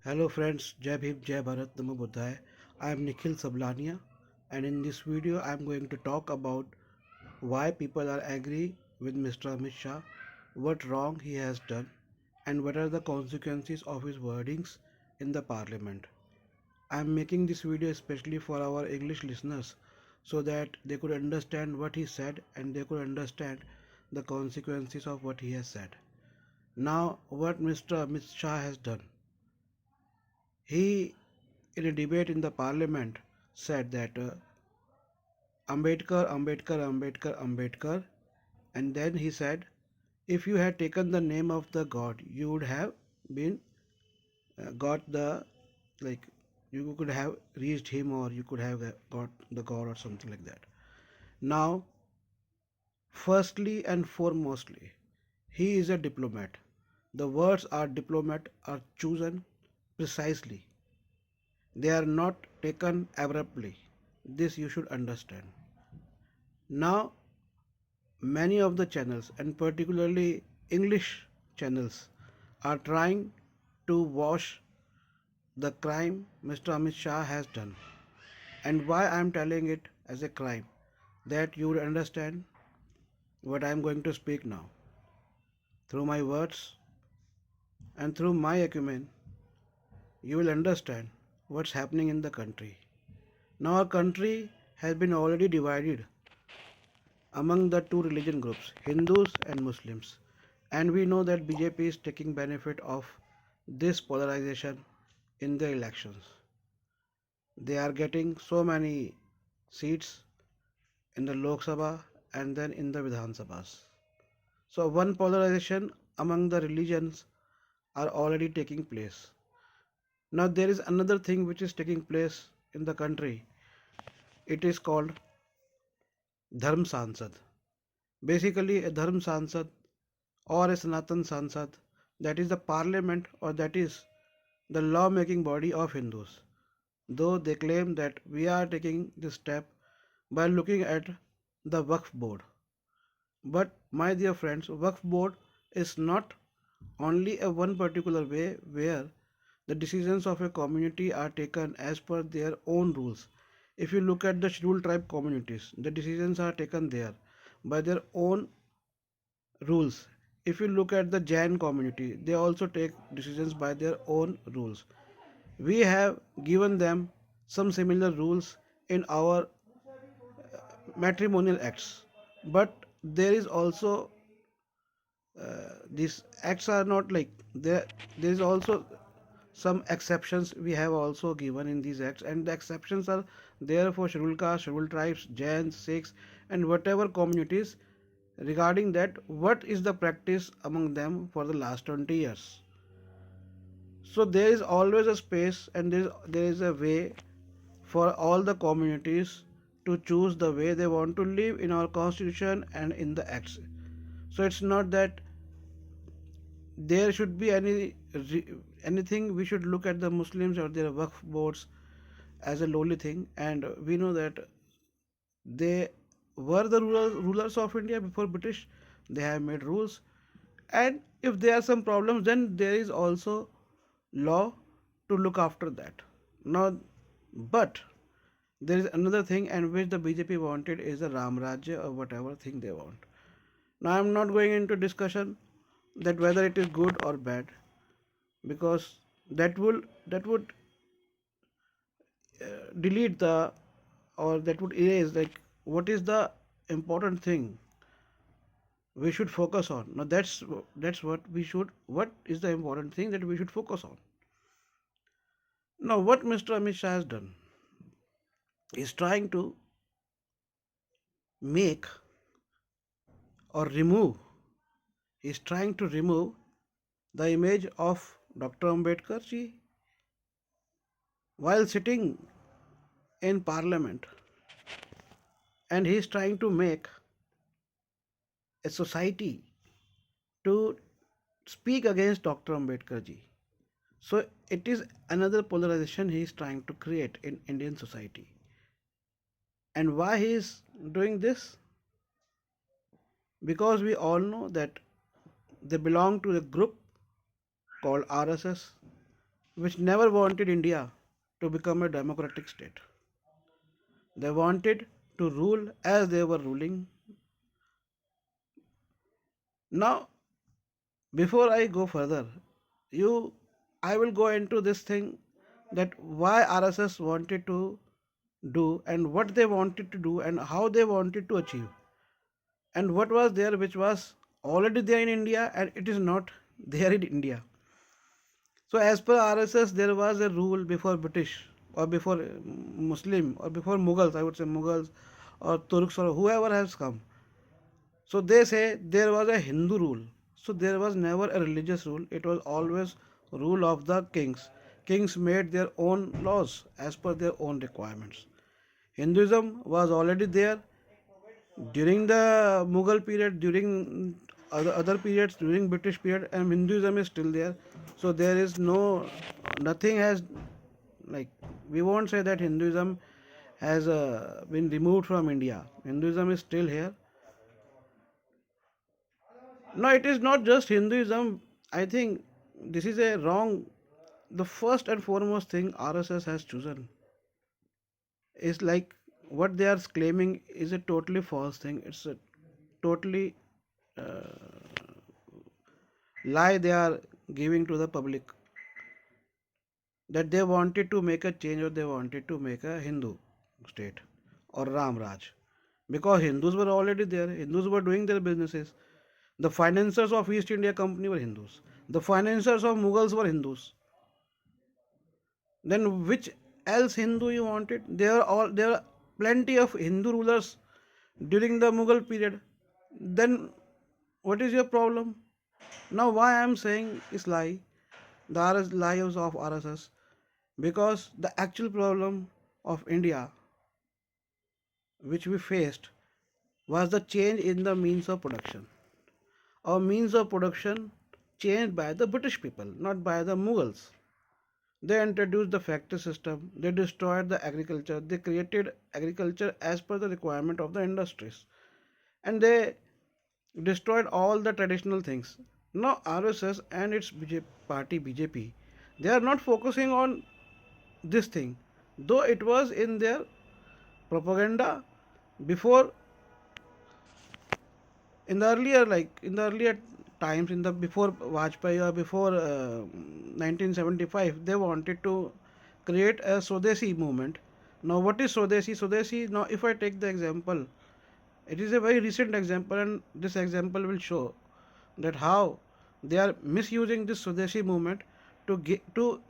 Hello friends, Jai Bhim, Jai Bharat, Namo Buddhaya. I am Nikhil Sablania, and in this video I am going to talk about why people are angry with Mr. Amit Shah, what wrong he has done, and what are the consequences of his wordings in the parliament. I am making this video especially for our English listeners so that they could understand what he said and they could understand the consequences of what he has said. Now, what Mr. Amit Shah has done. He, in a debate in the parliament, said that Ambedkar, Ambedkar, Ambedkar, Ambedkar, and then he said, if you had taken the name of the God, you would have been got the like you could have reached him or you could have got the God or something like that. Now, firstly and foremostly, he is a diplomat. The words are diplomat are chosen precisely. They are not taken abruptly. This you should understand. Now, many of the channels, and particularly English channels, are trying to wash the crime Mr. Amit Shah has done. And why I am telling it as a crime, that you would understand what I am going to speak now. Through my words and through my acumen, you will understand what's happening in the country. Now, our country has been already divided among the two religion groups, Hindus and Muslims. And we know that BJP is taking benefit of this polarization in the elections. They are getting so many seats in the Lok Sabha and then in the Vidhan Sabhas. So one polarization among the religions are already taking place. Now there is another thing which is taking place in the country. It is called Dharm Sansad. Basically a Dharm Sansad or a Sanatan Sansad, that is the parliament or that is the law making body of Hindus. Though they claim that we are taking this step by looking at the Waqf board. But my dear friends, Waqf board is not only a one particular way where the decisions of a community are taken as per their own rules. If you look at the scheduled tribe communities, the decisions are taken there by their own rules. If you look at the Jain community, they also take decisions by their own rules. We have given them some similar rules in our matrimonial acts, but there is also these acts are not like there is also some exceptions we have also given in these acts, and the exceptions are there for scheduled caste, scheduled tribes, Jains, Sikhs, and whatever communities. Regarding that, what is the practice among them for the last 20 years? So there is always a space and there is a way for all the communities to choose the way they want to live in our constitution and in the acts. So it's not that there should be anything we should look at the Muslims or their Waqf boards as a lowly thing, and we know that they were the rulers of India before British. They have made rules, and if there are some problems, then there is also law to look after that. Now, but there is another thing, and which the BJP wanted is the Ram Rajya or whatever thing they want. Now, I am not going into discussion that whether it is good or bad, because that would delete the or that would erase like what is the important thing we should focus on. Now that's what is the important thing that we should focus on. Now what Mr. Amit Shah has done is trying to make or remove is trying to remove the image of Dr. Ambedkar ji while sitting in parliament, and he is trying to make a society to speak against Dr. Ambedkar ji. So it is another polarization he is trying to create in Indian society. And why he is doing this? Because we all know that they belong to a group called RSS, which never wanted India to become a democratic state. They wanted to rule as they were ruling. Now, before I go further, you, I will go into this thing that why RSS wanted to do and what they wanted to do and how they wanted to achieve and what was there which was already there in India and it is not there in India. So, as per RSS, there was a rule before British or before Muslim or before Mughals, I would say Mughals or Turks or whoever has come. So, they say there was a Hindu rule. So, there was never a religious rule, it was always rule of the kings. Kings made their own laws as per their own requirements. Hinduism was already there during the Mughal period, during other periods, during British period, and Hinduism is still there. So there is no, nothing has, like, we won't say that Hinduism has been removed from India. Hinduism is still here. No, it is not just Hinduism. I think this is a wrong. The first and foremost thing RSS has chosen is like what they are claiming is a totally false thing. It's a totally lie they are giving to the public that they wanted to make a change or they wanted to make a Hindu state or Ram Raj because Hindus were already there. Hindus were doing their businesses. The financiers of East India Company were Hindus. The financiers of Mughals were Hindus. Then which else Hindu you wanted? There are plenty of Hindu rulers during the Mughal period. Then what is your problem? Now why I am saying is lie. The lies of RSS because the actual problem of India which we faced was the change in the means of production. Our means of production changed by the British people, not by the Mughals. They introduced the factory system, they destroyed the agriculture, they created agriculture as per the requirement of the industries, and they destroyed all the traditional things. Now, RSS and its party BJP, they are not focusing on this thing, though it was in their propaganda before in the earlier times in the before Vajpayee or before 1975 they wanted to create a Swadeshi movement. Now what is Swadeshi? Now if I take the example, it is a very recent example and this example will show that how they are misusing this Swadeshi movement to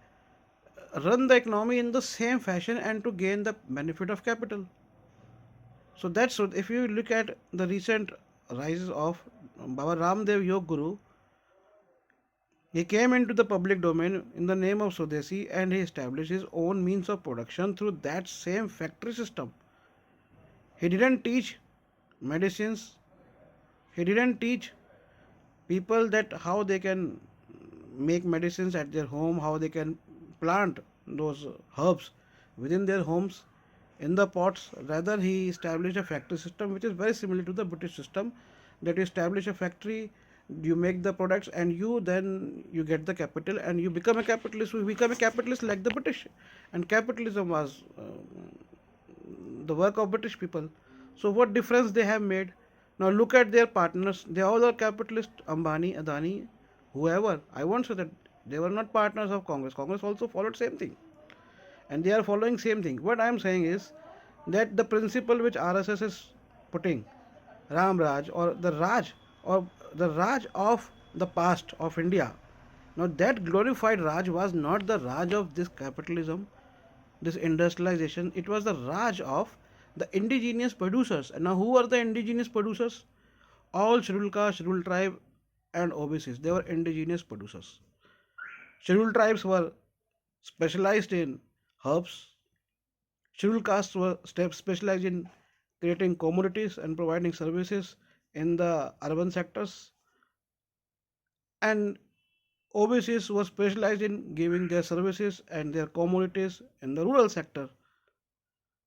run the economy in the same fashion and to gain the benefit of capital. So that's what if you look at the recent rise of Baba Ramdev Yog Guru, he came into the public domain in the name of Swadeshi and he established his own means of production through that same factory system. He didn't teach medicines, he didn't teach people that how they can make medicines at their home, how they can plant those herbs within their homes in the pots. Rather, he established a factory system which is very similar to the British system that you establish a factory, you make the products, and you then you get the capital and you become a capitalist. We become a capitalist like the British, and capitalism was the work of British people. So, what difference they have made? Now, look at their partners. They all are capitalists. Ambani, Adani, whoever. I won't say that they were not partners of Congress. Congress also followed same thing, and they are following same thing. What I am saying is that the principle which RSS is putting, Ram Raj or the Raj of the past of India. Now that glorified Raj was not the Raj of this capitalism, this industrialization. It was the Raj of the indigenous producers. And now who are the indigenous producers? All scheduled caste, scheduled tribe, and OBCs. They were indigenous producers. Scheduled tribes were specialized in herbs. Scheduled castes were specialized in creating commodities and providing services in the urban sectors, and OBCs were specialized in giving their services and their commodities in the rural sector.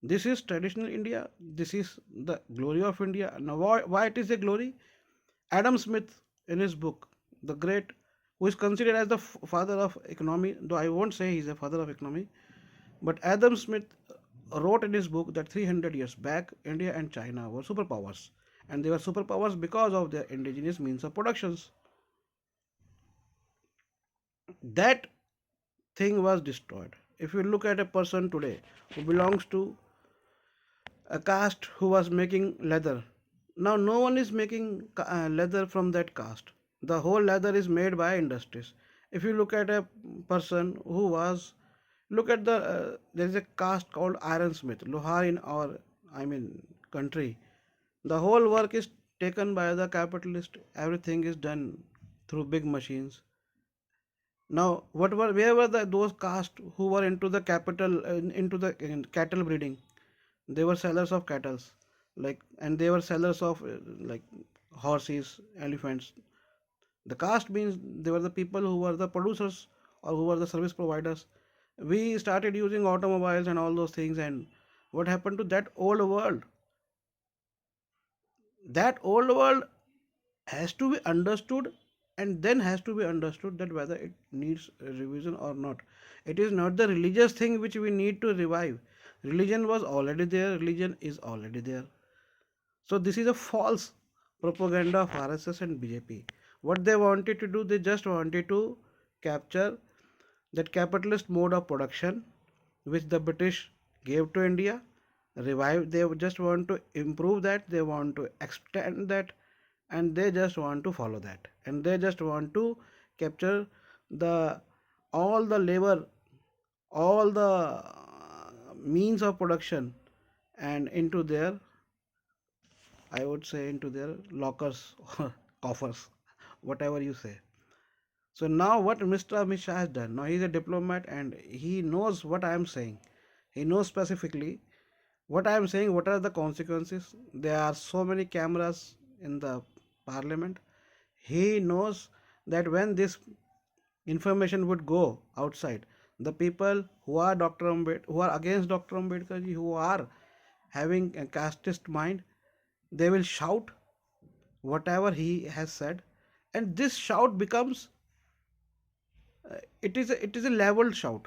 This is traditional India. This is the glory of India. Now, why it is a glory? Adam Smith, in his book, The Great who is considered as the father of economy, though I won't say he's a father of economy, but Adam Smith wrote in his book that 300 years back, India and China were superpowers. And they were superpowers because of their indigenous means of productions. That thing was destroyed. If you look at a person today who belongs to a caste who was making leather, now no one is making leather from that caste. The whole leather is made by industries. If you look at a person who was, look at the there is a caste called ironsmith, Lohar in our, I mean, country. The whole work is taken by the capitalist. Everything is done through big machines. Now, what were where were those castes who were into the capital into the cattle breeding? They were sellers of cattle, like, and they were sellers of like horses, elephants. The caste means they were the people who were the producers or who were the service providers. We started using automobiles and all those things, and what happened to that old world? That old world has to be understood, and then has to be understood that whether it needs revision or not. It is not the religious thing which we need to revive. Religion was already there, religion is already there. So this is a false propaganda of RSS and BJP. What they wanted to do, they just wanted to capture that capitalist mode of production which the British gave to India, revive. They just want to improve that, they want to extend that, and they just want to follow that, and they just want to capture the all the labor, all the means of production, and into their, I would say, into their lockers or coffers, whatever you say. So now what Mr. Amit Shah has done, now he's a diplomat and he knows what I am saying. He knows specifically what I am saying, what are the consequences. There are so many cameras in the parliament. He knows that when this information would go outside, the people who are who are against Dr. Ambedkar ji, who are having a casteist mind, they will shout whatever he has said, and this shout becomes it is a leveled shout.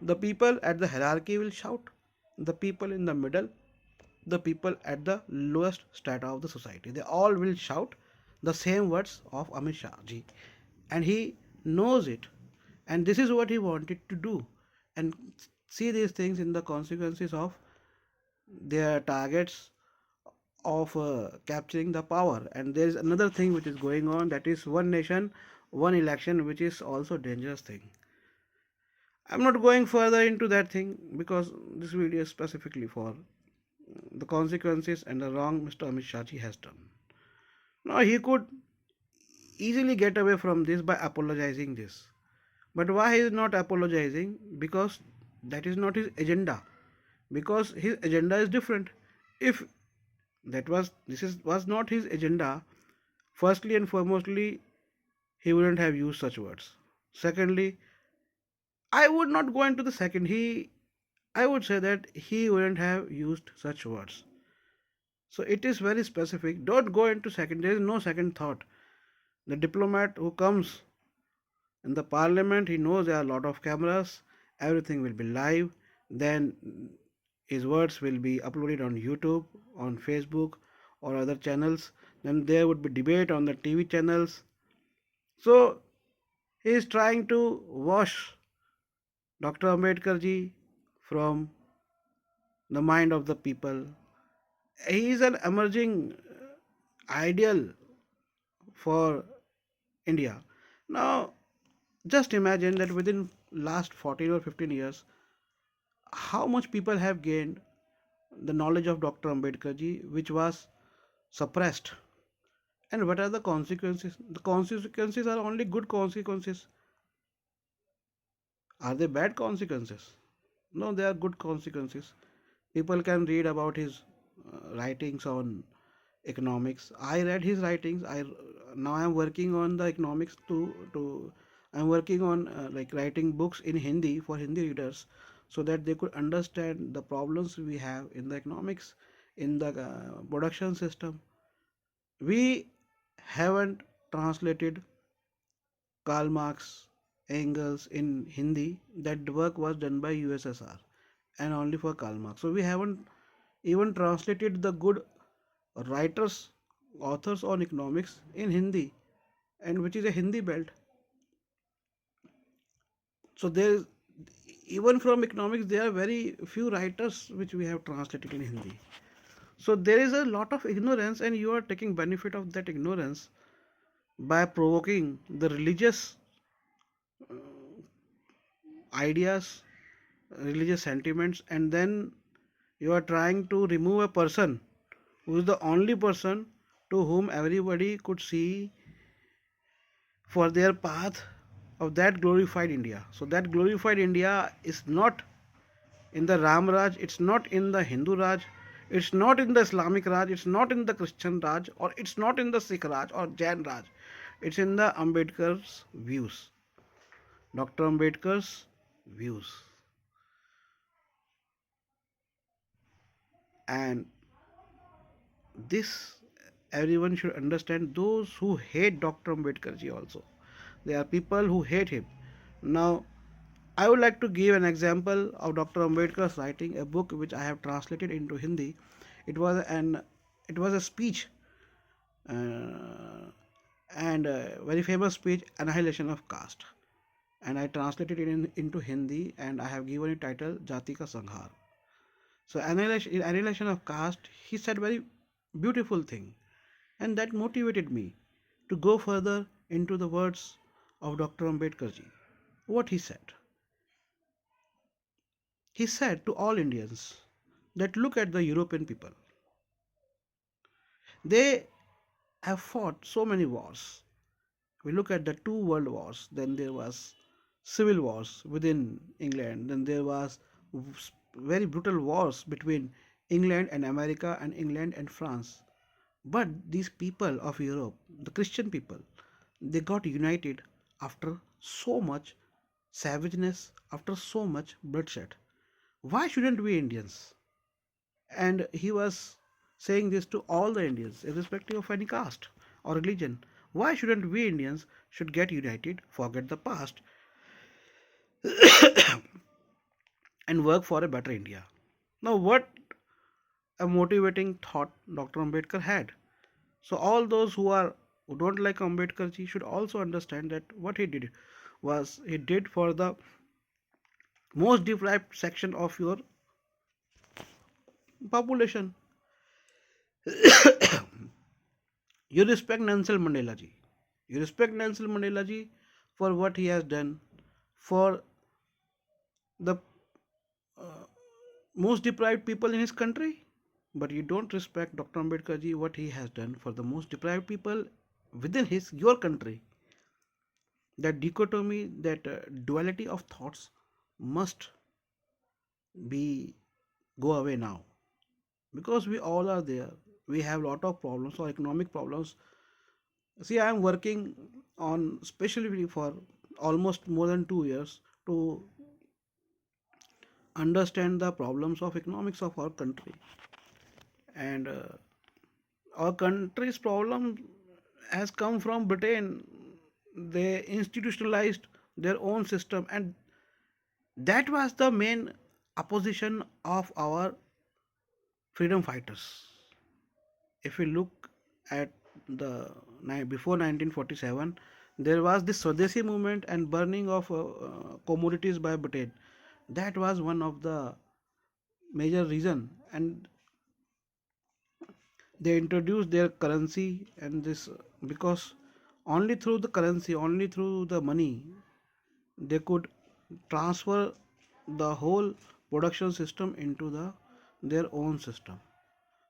The people at the hierarchy will shout, the people in the middle, the people at the lowest strata of the society, they all will shout the same words of Amit Shah ji, and he knows it, and this is what he wanted to do. And see these things in the consequences of their targets of capturing the power. And there is another thing which is going on, that is one nation one election, which is also dangerous thing. I'm not going further into that thing because this video is specifically for the consequences and the wrong Mr. Amit Shah ji has done. Now he could easily get away from this by apologizing this. But why he is not apologizing? Because that is not his agenda. Because his agenda is different. If was not his agenda, firstly and foremostly, he wouldn't have used such words. Secondly, I would not go into the second. I would say that he wouldn't have used such words. So it is very specific. Don't go into second. There is no second thought. The diplomat who comes in the parliament, he knows there are a lot of cameras. Everything will be live. Then his words will be uploaded on YouTube, on Facebook, or other channels. Then there would be debate on the TV channels. So he is trying to wash Dr. Ambedkar ji from the mind of the people. He is an emerging ideal for India. Now, just imagine that within last 14 or 15 years, how much people have gained the knowledge of Dr. Ambedkar ji, which was suppressed. And what are the consequences? The consequences are only good consequences. Are they bad consequences? No, they are good consequences. People can read about his writings on economics. I read his writings. I now I am working on the economics to I'm working on like writing books in Hindi for Hindi readers, so that they could understand the problems we have in the economics, in the production system. We haven't translated Karl Marx, Engels in Hindi, that work was done by USSR and only for Karl Marx. So we haven't even translated the good writers, authors on economics in Hindi, and which is a Hindi belt. So there, even from economics, there are very few writers which we have translated in Hindi. So there is a lot of ignorance, and you are taking benefit of that ignorance by provoking the religious ideas, religious sentiments, and then you are trying to remove a person who is the only person to whom everybody could see for their path of that glorified India. So that glorified India is not in the Ram Raj, it's not in the Hindu Raj, it's not in the Islamic Raj, it's not in the Christian Raj, or it's not in the Sikh Raj or Jain Raj. It's in the Ambedkar's views. Dr. Ambedkar's views. And this everyone should understand, those who hate Dr. Ambedkar ji also. There are people who hate him. Now, I would like to give an example of Dr. Ambedkar's writing, a book which I have translated into Hindi. It was an it was a speech, uh, and a very famous speech, Annihilation of Caste. And I translated it into Hindi, and I have given it title Jati Ka Sanghar. So annihilation of caste, he said very beautiful thing, and that motivated me to go further into the words of Dr. Ambedkar ji. What he said? He said to all Indians that look at the European people. They have fought so many wars. We look at the two world wars, then there was civil wars within England, then there was very brutal wars between England and America and England and France. But these people of Europe, the Christian people, they got united after so much savageness, after so much bloodshed. Why shouldn't we Indians? And he was saying this to all the Indians, irrespective of any caste or religion. Why shouldn't we Indians should get united, forget the past, and work for a better India? Now, what a motivating thought Dr. Ambedkar had. So all those who don't like Ambedkar ji should also understand that what he did was he did for the most deprived section of your population. You respect Nelson Mandela ji. You respect Nelson Mandela ji for what he has done for the uh, most deprived people in his country, but you don't respect Dr. Ambedkar ji what he has done for the most deprived people within his your country. That dichotomy, that duality of thoughts must be go away now, because we all are there. We have lot of problems or economic problems. See, I am working on specially for almost more than 2 years to understand the problems of economics of our country. And our country's problem has come from Britain. They institutionalized their own system, and that was the main opposition of our freedom fighters. If we look at the before 1947, there was this Swadeshi movement and burning of commodities by Britain. That was one of the major reason, and they introduced their currency and this, because only through the currency, only through the money, they could transfer the whole production system into their own system.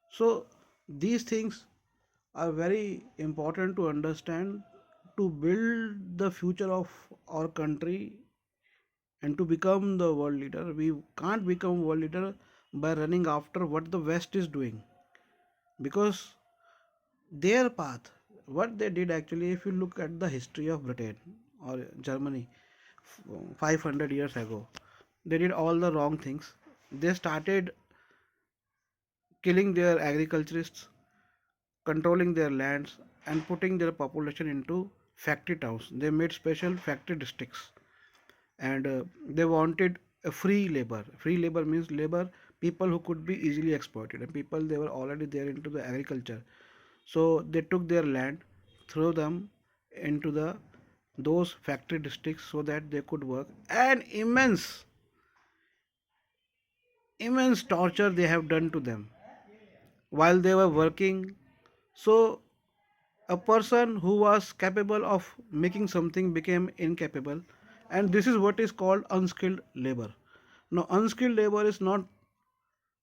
So these things are very important to understand to build the future of our country and to become the world leader. We can't become world leader by running after what the West is doing, because their path, what they did actually, if you look at the history of Britain or Germany 500 years ago, they did all the wrong things. They started killing their agriculturists, controlling their lands, and putting their population into factory towns. They made special factory districts, and they wanted a free labor. Free labor means labor people who could be easily exploited, and people they were already there into the agriculture. So they took their land, threw them into the those factory districts so that they could work. And immense torture they have done to them while they were working. So a person who was capable of making something became incapable, and this is what is called unskilled labor. Now unskilled labor is not,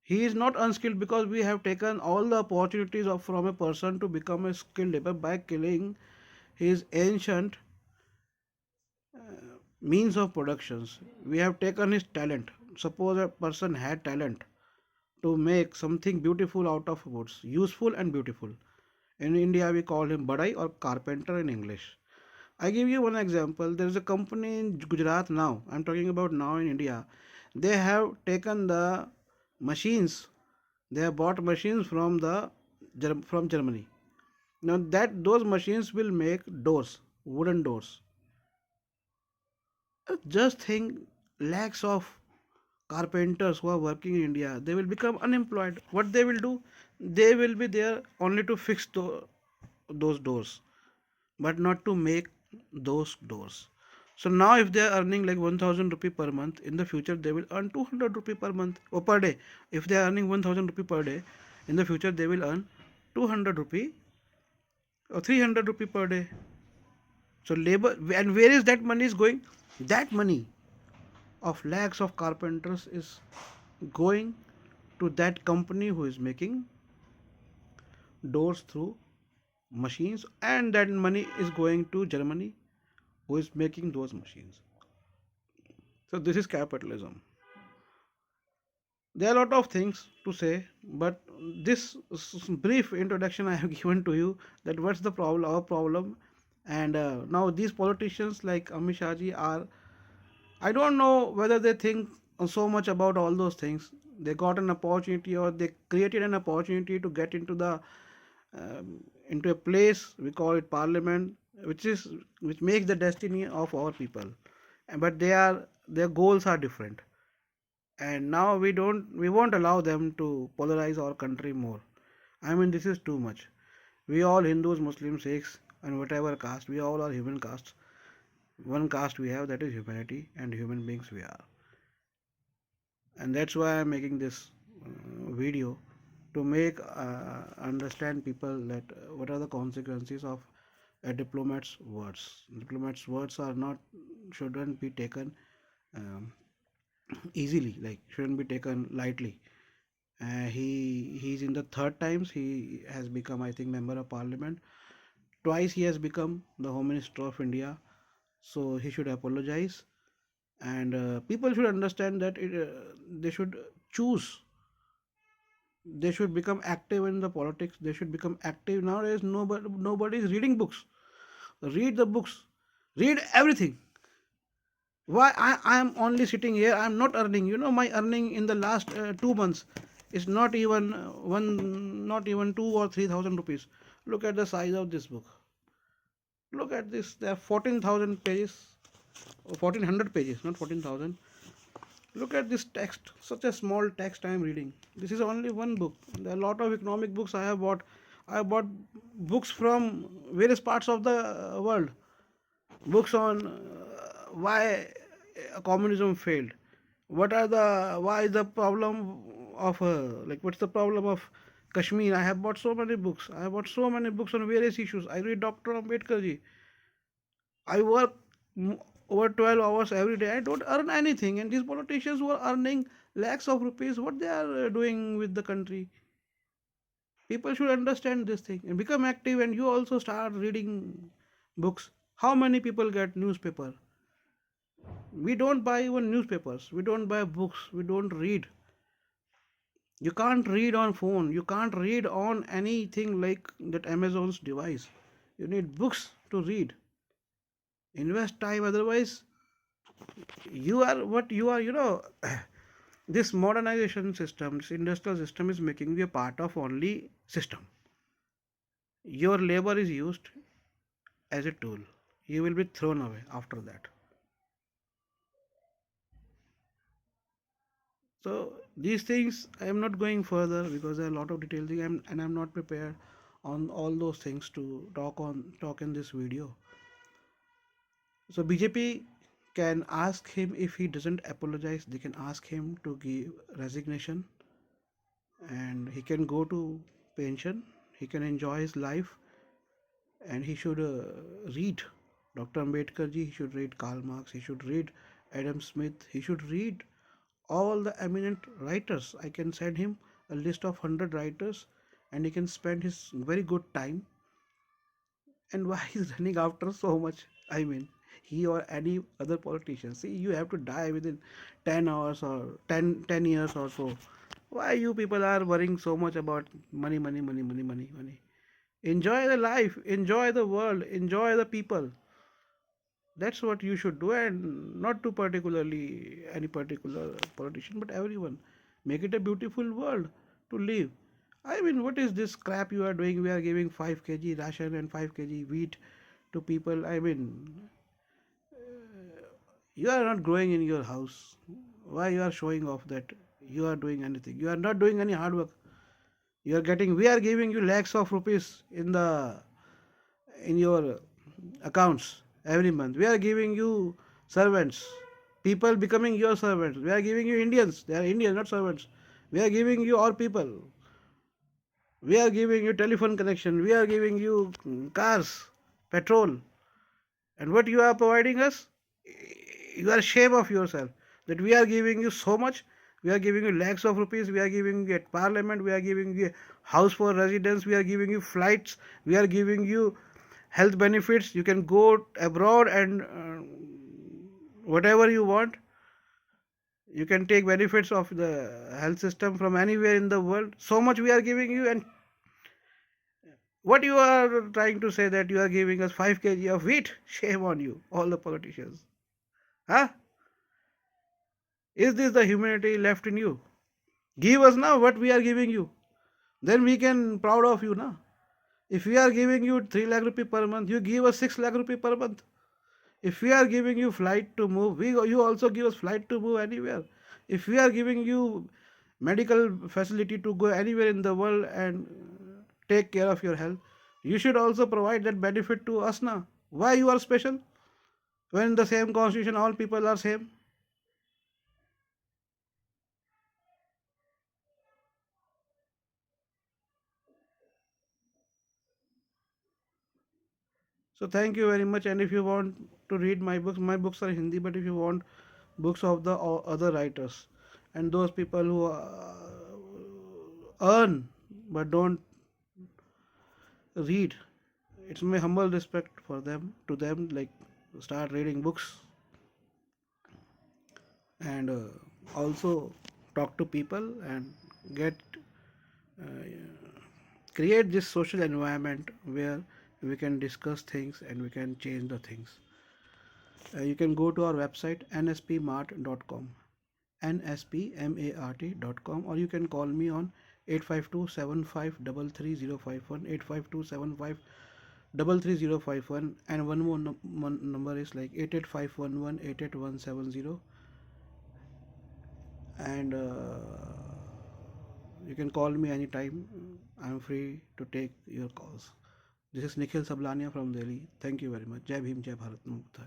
he is not unskilled because we have taken all the opportunities of from a person to become a skilled labor by killing his ancient means of productions. We have taken his talent. Suppose a person had talent to make something beautiful out of woods, useful and beautiful. In India, we call him badai or carpenter in English. I give you one example. There is a company in Gujarat now. I'm talking about now in India. They have taken the machines. They have bought machines from the from Germany. Now that those machines will make doors, wooden doors. Just think, lakhs of carpenters who are working in India, they will become unemployed. What they will do? They will be there only to fix those doors, but not to make those doors. So now if they are earning like 1000 rupee per month, in the future they will earn 200 rupee per month or per day. If they are earning 1000 rupee per day, in the future they will earn 200 rupee or 300 rupee per day. So labor, and where is that money is going? That money of lakhs of carpenters is going to that company who is making doors through machines, and that money is going to Germany who is making those machines. So this is capitalism. There are a lot of things to say, but this brief introduction I have given to you, that what's the problem, our problem. And now these politicians like Amit Shah ji are, I don't know whether they think so much about all those things. They got an opportunity, or they created an opportunity to get into the into a place we call it parliament, which makes the destiny of our people. But their goals are different, and now we won't allow them to polarize our country more. I mean, this is too much. We all Hindus, Muslims, Sikhs, and whatever caste, we all are human castes. One caste we have, that is humanity, and human beings we are. And that's why I'm making this video, to make understand people that what are the consequences of a diplomat's words. Diplomat's words are not, shouldn't be taken um, easily, like shouldn't be taken lightly. He's in the third times he has become, I think, member of parliament. Twice he has become the home minister of India, so he should apologize. And people should understand that they should choose, they should become active in the politics, they should become active. Nowadays nobody is reading books. Read the books, read everything. Why I am only sitting here, I am not earning. My earning in the last 2 months is not even not even 2 or 3,000 rupees. Look at the size of this book. Look at this, there are 14,000 pages, or 1400 pages, not 14,000. Look at this text, such a small text I am reading. This is only one book. There are a lot of economic books I have bought. I have bought books from various parts of the world. Books on why communism failed. Why is the problem of like what's the problem of Kashmir? I have bought so many books. I have bought so many books on various issues. I read Dr. Ambedkar ji. I work over 12 hours every day. I don't earn anything, and these politicians who are earning lakhs of rupees, what they are doing with the country? People should understand this thing and become active. And you also start reading books. How many people get newspaper? We don't buy even newspapers. We don't buy books. We don't read. You can't read on phone. You can't read on anything like that Amazon's device. You need books to read. Invest time, otherwise you are what you are. This modernization system, this industrial system is making you a part of only system. Your labor is used as a tool. you will be thrown away after that. So these things I am not going further because there are a lot of details and I'm not prepared on all those things to talk in this video. So BJP can ask him, if he doesn't apologize, they can ask him to give resignation, and he can go to pension. He can enjoy his life, and he should read Dr. Ambedkar ji. He should read Karl Marx. He should read Adam Smith. He should read all the eminent writers. I can send him a list of 100 writers, and he can spend his very good time. And why he's running after so much? I mean, he or any other politician. See, you have to die within 10 hours or 10 years or so. Why you people are worrying so much about money, money, money, money, money, money? Enjoy the life, enjoy the world, enjoy the people. That's what you should do, and not to particularly any particular politician, but everyone. Make it a beautiful world to live. I mean, what is this crap you are doing? We are giving 5 kg ration and 5 kg wheat to people. I mean, you are not growing in your house. Why you are showing off that you are doing anything? You are not doing any hard work. You are getting. We are giving you lakhs of rupees in your accounts every month. We are giving you servants, people becoming your servants. We are giving you Indians. They are Indians, not servants. We are giving you our people. We are giving you telephone connection. We are giving you cars, petrol. And what you are providing us? You are ashamed of yourself that we are giving you so much. We are giving you lakhs of rupees. We are giving you at parliament. We are giving you house for residents. We are giving you flights. We are giving you health benefits. You can go abroad and whatever you want. You can take benefits of the health system from anywhere in the world. So much we are giving you, and what you are trying to say that you are giving us 5 kg of wheat? Shame on you, all the politicians. Huh? Is this the humanity left in you? Give us now what we are giving you. Then we can proud of you now. If we are giving you 3 lakh rupee per month, you give us 6 lakh rupee per month. If we are giving you flight to move, you also give us flight to move anywhere. If we are giving you medical facility to go anywhere in the world and take care of your health, you should also provide that benefit to us now. Why you are special? When in the same constitution all people are same. So thank you very much. And if you want to read my books are Hindi, but if you want books of the other writers and those people who earn but don't read, it's my humble respect for them to them, like, start reading books and also talk to people and get create this social environment where we can discuss things and we can change the things. You can go to our website nspmart.com, nspmart.com, or you can call me on 852753305 852753305, and one more number is like 88511 and you can call me anytime. I'm free to take your calls. This is Nikhil Sablania from Delhi. Thank you very much. Jai Bhim, Jai Bharat Mukta.